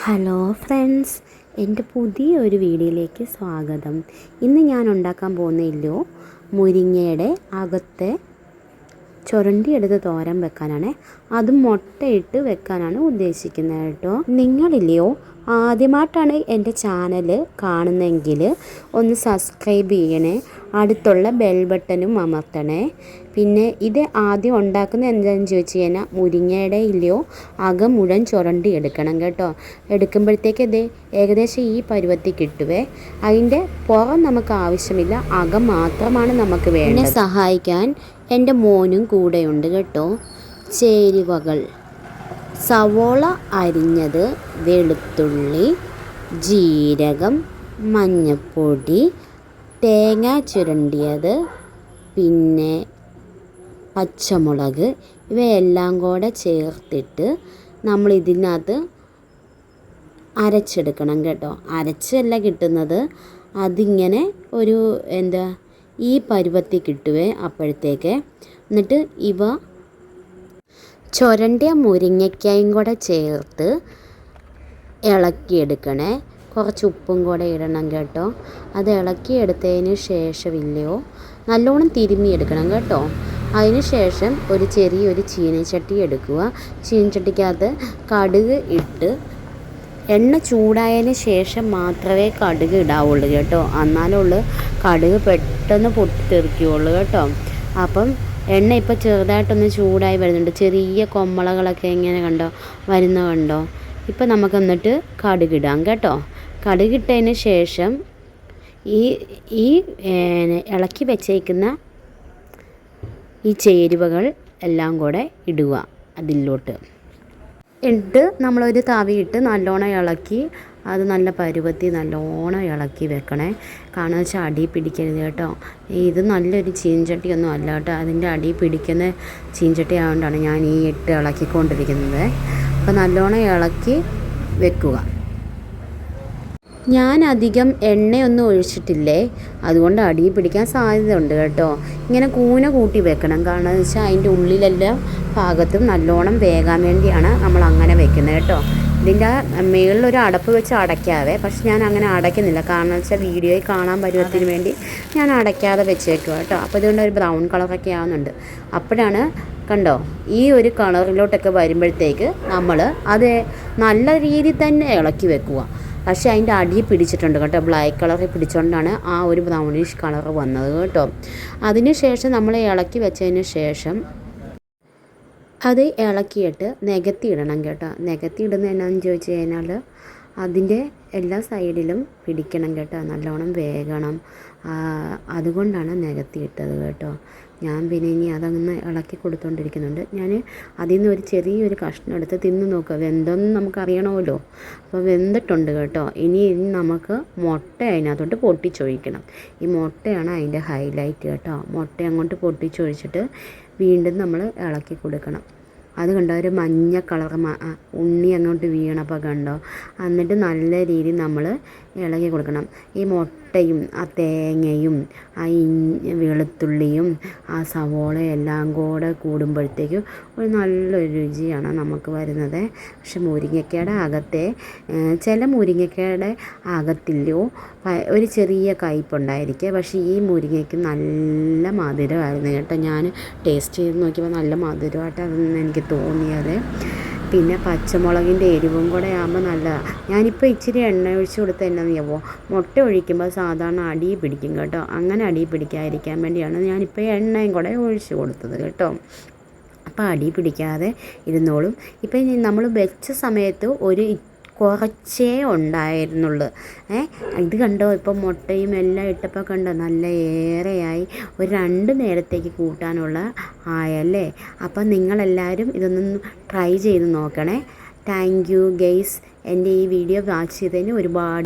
Hello friends, എൻ്റെ പുതിയൊരു വീഡിയോയിലേക്ക് സ്വാഗതം. ഇന്ന് ഞാൻ ഉണ്ടാക്കാൻ പോകുന്നില്ലോ മുരിങ്ങയുടെ അകത്തെ ചുരണ്ടിയെടുത്ത് തോരൻ വെക്കാനാണ്. അതും മുട്ടയിട്ട് വെക്കാനാണ് ഉദ്ദേശിക്കുന്നത് കേട്ടോ. നിങ്ങളില്ലയോ ആദ്യമായിട്ടാണ് എൻ്റെ ചാനൽ കാണുന്നതെങ്കിൽ ഒന്ന് സബ്സ്ക്രൈബ് ചെയ്യണേ, അടുത്തുള്ള ബെൽ ബട്ടണും അമർത്തണേ. പിന്നെ ഇത് ആദ്യം ഉണ്ടാക്കുന്നത് എന്താണെന്ന് ചോദിച്ചു കഴിഞ്ഞാൽ മുരിങ്ങയുടെ ഇല്ലയോ അകം മുഴുവൻ ചുരണ്ടി എടുക്കണം കേട്ടോ. എടുക്കുമ്പോഴത്തേക്ക് ഇത് ഏകദേശം ഈ പരുവത്തിൽ കിട്ടുവേ. അതിൻ്റെ പുറം നമുക്ക് ആവശ്യമില്ല, അകം മാത്രമാണ് നമുക്ക് വേണ്ടത്. എന്നെ സഹായിക്കാൻ എൻ്റെ മോനും കൂടെയുണ്ട് കേട്ടോ. ചേരുവകൾ: സവോള അരിഞ്ഞത്, വെളുത്തുള്ളി, ജീരകം, മഞ്ഞൾപ്പൊടി, തേങ്ങ ചുരണ്ടിയത്, പിന്നെ പച്ചമുളക്, ഇവയെല്ലാം കൂടെ ചേർത്തിട്ട് നമ്മൾ ഇതിനകത്ത് അരച്ചെടുക്കണം കേട്ടോ. അരച്ചല്ല കിട്ടുന്നത്, അതിങ്ങനെ ഒരു ഈ പരുവത്തിൽ കിട്ടുവേ അപ്പോഴത്തേക്ക്. എന്നിട്ട് ഇവ ചുരണ്ടിയ മുരിങ്ങയ്ക്കായും കൂടെ ചേർത്ത് ഇളക്കിയെടുക്കണേ. കുറച്ച് ഉപ്പും കൂടെ ഇടണം കേട്ടോ. അത് ഇളക്കിയെടുത്തതിന് ശേഷമില്ലയോ നല്ലോണം തിരുമ്മിയെടുക്കണം കേട്ടോ. അതിന് ശേഷം ഒരു ചെറിയൊരു ചീനച്ചട്ടി എടുക്കുക. ചീനച്ചട്ടിക്കകത്ത് കടുക് ഇട്ട് എണ്ണ ചൂടായതിന് ശേഷം മാത്രമേ കടുക് ഇടാവുള്ളൂ കേട്ടോ. എന്നാലുള്ളൂ കടുക് പെട്ടെന്ന് പൊട്ടിത്തെറിക്കുകയുള്ളൂ കേട്ടോ. അപ്പം എണ്ണ ഇപ്പോൾ ചെറുതായിട്ടൊന്ന് ചൂടായി വരുന്നുണ്ട്. ചെറിയ കൊമ്മളകളൊക്കെ ഇങ്ങനെ കണ്ടോ. ഇപ്പം നമുക്ക് എന്നിട്ട് കടുകിടാം കേട്ടോ. കടുകിട്ടതിന് ശേഷം ഈ ഇളക്കി വെച്ചേക്കുന്ന ഈ ചേരുവകൾ എല്ലാം കൂടെ ഇടുക അതിലോട്ട്. ഇട്ട് നമ്മളൊരു തവിയിട്ട് നല്ലോണം ഇളക്കി അത് നല്ല പരുവത്തി നല്ലോണം ഇളക്കി വെക്കണേ. കാരണം വെച്ചാൽ അടി പിടിക്കരുത് കേട്ടോ. ഇത് നല്ലൊരു ചീൻചട്ടിയൊന്നും അല്ല കേട്ടോ. അതിൻ്റെ അടി പിടിക്കുന്ന ചീൻചട്ടി ആയതുകൊണ്ടാണ് ഞാൻ ഈ ഇട്ട് ഇളക്കിക്കൊണ്ടിരിക്കുന്നത്. അപ്പോൾ നല്ലോണം ഇളക്കി വെക്കുക. ഞാൻ അധികം എണ്ണയൊന്നും ഒഴിച്ചിട്ടില്ലേ, അതുകൊണ്ട് അടി പിടിക്കാൻ സാധ്യതയുണ്ട് കേട്ടോ. ഇങ്ങനെ കൂന കൂട്ടി വെക്കണം. കാരണം എന്ന് വെച്ചാൽ അതിൻ്റെ ഉള്ളിലെല്ലാം ഭാഗത്തും നല്ലോണം വേകാൻ വേണ്ടിയാണ് നമ്മൾ അങ്ങനെ വെക്കുന്നത് കേട്ടോ. ഇതിൻ്റെ മുകളിലൊരു അടപ്പ് വെച്ച് അടയ്ക്കാതെ, പക്ഷെ ഞാൻ അങ്ങനെ അടയ്ക്കുന്നില്ല. കാരണം വെച്ചാൽ വീഡിയോയിൽ കാണാൻ പരുവത്തിന് വേണ്ടി ഞാൻ അടയ്ക്കാതെ വെച്ചേക്കുക കേട്ടോ. അപ്പോൾ ഇതുകൊണ്ട് ഒരു ബ്രൗൺ കളറൊക്കെ ആവുന്നുണ്ട്. അപ്പോഴാണ് കണ്ടോ ഈ ഒരു കളറിലോട്ടൊക്കെ വരുമ്പോഴത്തേക്ക് നമ്മൾ അത് നല്ല രീതിയിൽ തന്നെ ഇളക്കി വെക്കുക. പക്ഷേ അതിൻ്റെ അടി പിടിച്ചിട്ടുണ്ട് കേട്ടോ. ബ്ലാക്ക് കളറിൽ പിടിച്ചുകൊണ്ടാണ് ആ ഒരു ബ്രൗണിഷ് കളർ വന്നത് കേട്ടോ. അതിന് ശേഷം നമ്മൾ ഇളക്കി വെച്ചതിന് ശേഷം അത് ഇളക്കിയിട്ട് നികത്തി ഇടണം കേട്ടോ. നികത്തി ഇടുന്നത് എന്നാന്ന് ചോദിച്ചു കഴിഞ്ഞാൽ അതിൻ്റെ എല്ലാ സൈഡിലും പിടിക്കണം കേട്ടോ, നല്ലോണം വേകണം. അതുകൊണ്ടാണ് നികത്തി ഇട്ടത് കേട്ടോ. ഞാൻ പിന്നെ ഇനി അതങ്ങ് ഇളക്കി കൊടുത്തുകൊണ്ടിരിക്കുന്നുണ്ട്. ഞാൻ അതിൽ നിന്ന് ഒരു ചെറിയൊരു കഷ്ണം എടുത്ത് തിന്ന് നോക്കുക. വെന്തെന്ന് നമുക്കറിയണമല്ലോ. അപ്പോൾ വെന്തിട്ടുണ്ട് കേട്ടോ. ഇനി നമുക്ക് മുട്ട അതിനകത്തോട്ട് പൊട്ടിച്ചൊഴിക്കണം. ഈ മുട്ടയാണ് അതിൻ്റെ ഹൈലൈറ്റ് കേട്ടോ. മുട്ട അങ്ങോട്ട് പൊട്ടിച്ചൊഴിച്ചിട്ട് വീണ്ടും നമ്മൾ ഇളക്കി കൊടുക്കണം. അത് കണ്ടോ, ഒരു മഞ്ഞ കളർ ഉണ്ണി അങ്ങോട്ട് വീണപ്പോൾ കണ്ടോ. എന്നിട്ട് നല്ല രീതിയിൽ നമ്മൾ ഇളക്കി കൊടുക്കണം. ഈ മുട്ടയും ആ തേങ്ങയും ആ വെളുത്തുള്ളിയും ആ സവോളയും എല്ലാം കൂടെ കൂടുമ്പോഴത്തേക്കും ഒരു നല്ലൊരു രുചിയാണ് നമുക്ക് വരുന്നത്. പക്ഷെ മുരിങ്ങയ്ക്കയുടെ അകത്തെ ചില മുരിങ്ങയ്ക്കയുടെ അകത്തില്ലോ ഒരു ചെറിയ കയ്പുണ്ടായിരിക്കുക. പക്ഷേ ഈ മുരിങ്ങയ്ക്ക് നല്ല മധുരമായിരുന്നു കേട്ടോ. ഞാൻ ടേസ്റ്റ് ചെയ്ത് നോക്കിയപ്പോൾ നല്ല മധുരമായിട്ടാണ് എനിക്ക് തോന്നിയത്. പിന്നെ പച്ചമുളകിൻ്റെ എരിവും കൂടെ ആകുമ്പോൾ നല്ലതാണ്. ഞാനിപ്പോൾ ഇച്ചിരി എണ്ണ ഒഴിച്ച് കൊടുത്ത് എന്നാന്ന് ചെയ്യുമോ, മുട്ട ഒഴിക്കുമ്പോൾ സാധാരണ അടി പിടിക്കും കേട്ടോ. അങ്ങനെ അടി പിടിക്കാതിരിക്കാൻ വേണ്ടിയാണ് ഞാനിപ്പോൾ എണ്ണയും കൂടെ ഒഴിച്ച് കൊടുത്തത് കേട്ടോ. അപ്പോൾ അടി പിടിക്കാതെ ഇരുന്നോളും. ഇപ്പം നമ്മൾ വെച്ച സമയത്ത് ഒരു കുറച്ചേ ഉണ്ടായിരുന്നുള്ളൂ. ഇത് കണ്ടോ, ഇപ്പം മുട്ടയും എല്ലാം ഇട്ടപ്പോൾ കണ്ടോ നല്ല ഏറെയായി. ഒരു 2 നേരത്തേക്ക് കൂട്ടാനുള്ള ആയല്ലേ. അപ്പം നിങ്ങളെല്ലാവരും ഇതൊന്ന് ട്രൈ ചെയ്ത് നോക്കണേ. Thank you guys. എൻ്റെ ഈ വീഡിയോ വാച്ച് ചെയ്തതിന് ഒരുപാട്